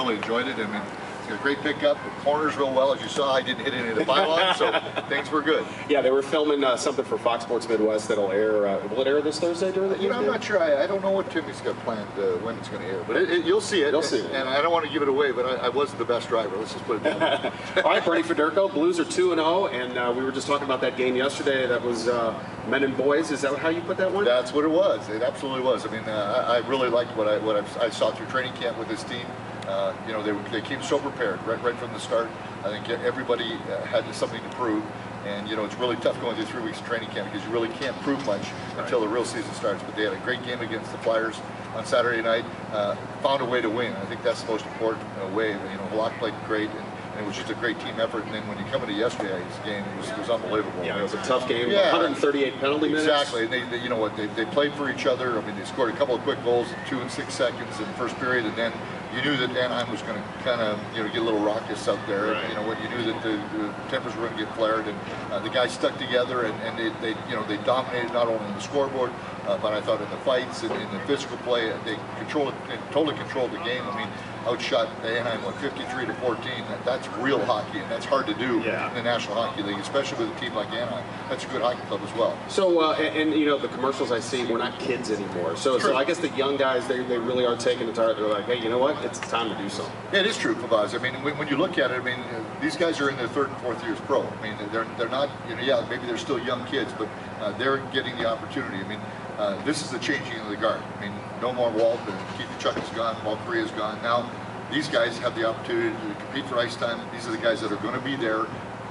really enjoyed it. I mean, it's a great pickup. The corners real well, as you saw. I didn't hit any of the pylons, so things were good. Yeah, they were filming something for Fox Sports Midwest that'll air. Will it air this Thursday during the? I'm not sure. I don't know what Timmy's got planned when it's going to air, but you'll see it. You'll see it. And I don't want to give it away, but I wasn't the best driver. Let's just put it that way. All right, Bernie Federko, Blues are 2-0, and we were just talking about that game yesterday. That was men and boys. Is that how you put that one? That's what it was. It absolutely was. I mean, I really liked what I saw through training camp with this team. You know, they came so prepared right from the start. I think everybody had something to prove, and you know, it's really tough going through 3 weeks of training camp because you really can't prove much until the real season starts. But they had a great game against the Flyers on Saturday night. Found a way to win. I think that's the most important way. You know, Halak played great, and it was just a great team effort. And then when you come into yesterday's game, it was unbelievable. Yeah, it was a tough game. Yeah. 138 penalty minutes. Exactly. And they you know what? They played for each other. I mean, they scored a couple of quick goals, 2 and 6 seconds in the first period, and then you knew that Anaheim was going to kind of, you know, get a little raucous out there. Right. You know, when you knew that the tempers were going to get flared, and the guys stuck together, and they dominated not only in the scoreboard, but I thought in the fights and in the physical play, they totally controlled the game. I mean, outshot Anaheim 53-14. That's real hockey, and that's hard to do in the National Hockey League, especially with a team like Anaheim. That's a good hockey club as well. So, and you know, the commercials I see, we're not kids anymore. So I guess the young guys, they really are taking the target. They're like, hey, you know what? It's time to do something. Yeah, it is true, Favazz. I mean, when you look at it, I mean, these guys are in their 3rd and 4th years pro. I mean, they're not, you know, yeah, maybe they're still young kids, but they're getting the opportunity. I mean, this is the changing of the guard. I mean, no more Walt, Keith Chuck is gone, Walt Korea is gone. Now, these guys have the opportunity to compete for ice time. These are the guys that are going to be there,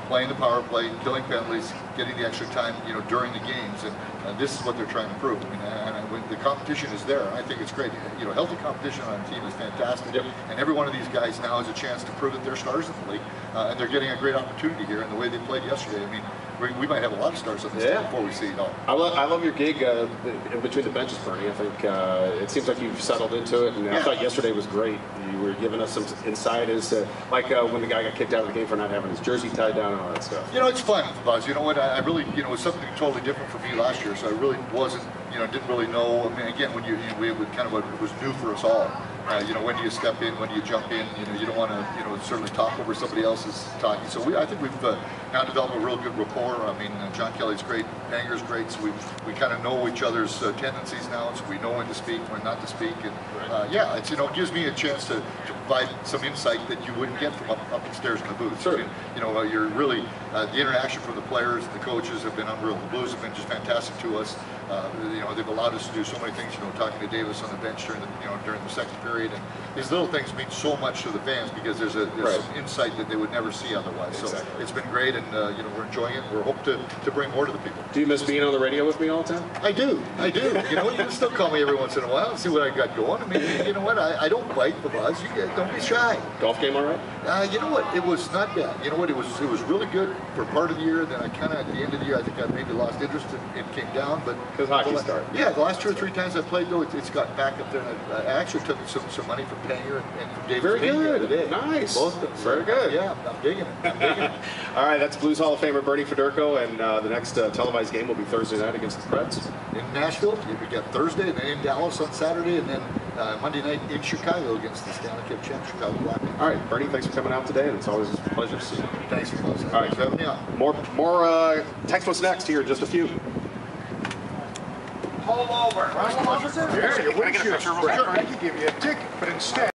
playing the power play, killing penalties, getting the extra time, you know, during the games, and this is what they're trying to prove. I mean, when the competition is there, I think it's great. You know, healthy competition on a team is fantastic, and every one of these guys now has a chance to prove that they're stars in the league, and they're getting a great opportunity here. And the way they played yesterday, I mean, we might have a lot of stars on this team before we see it all. I love your gig in between the benches, Bernie. I think it seems like you've settled into it, and I thought yesterday was great. You were giving us some insight as to, like when the guy got kicked out of the game for not having his jersey tied down and all that stuff. You know, it's fun, Buzz. You know what? I really, you know, it was something totally different for me last year, so I really wasn't, you know, didn't really know. I mean, again, when it was new for us all. You know, when do you step in? When do you jump in? You know, you don't want to, you know, certainly talk over somebody else's talking. So I think we've now developed a real good rapport. I mean, John Kelly's great, Banger's great. So we kind of know each other's tendencies now. So we know when to speak, when not to speak, and yeah, it's, you know, it gives me a chance to provide some insight that you wouldn't get from upstairs in the booth. Sure. You know, you're really the interaction from the players, the coaches have been unreal. The Blues have been just fantastic to us. You know, they've allowed us to do so many things. You know, talking to Davis on the bench during the second period, and these little things mean so much to the fans because there's some insight that they would never see otherwise. So it's been great, and you know, we're enjoying it. We're hoping to bring more to the people. Do you miss being on the radio with me all the time? I do. You know, you can still call me every once in a while and see what I got going. I mean, you know what? I don't bite the buzz. Don't be shy. Golf game all right? You know what? It was not bad. You know what? It was really good for part of the year. Then I kind of at the end of the year, I think I maybe lost interest and it came down. But because hockey started. Yeah, the last 2 or 3 times I played though, it's got back up there. And I actually took some money from Panger and from David. Very good. Nice. Both very good. Yeah, I'm digging it. All right, that's Blues Hall of Famer Bernie Federko, and the next televised game will be Thursday night against the Preds. In Nashville, we got Thursday, and then in Dallas on Saturday, and then Monday night in Chicago against the Stanley Cup champ Chicago Blackhawks. All right, Bernie, thanks for coming out today, and it's always a pleasure to see you. Thanks for listening. All right, thanks for having me on. More text what's next here in just a few. Pull over. Here, your windshield. I could give you a ticket, but instead.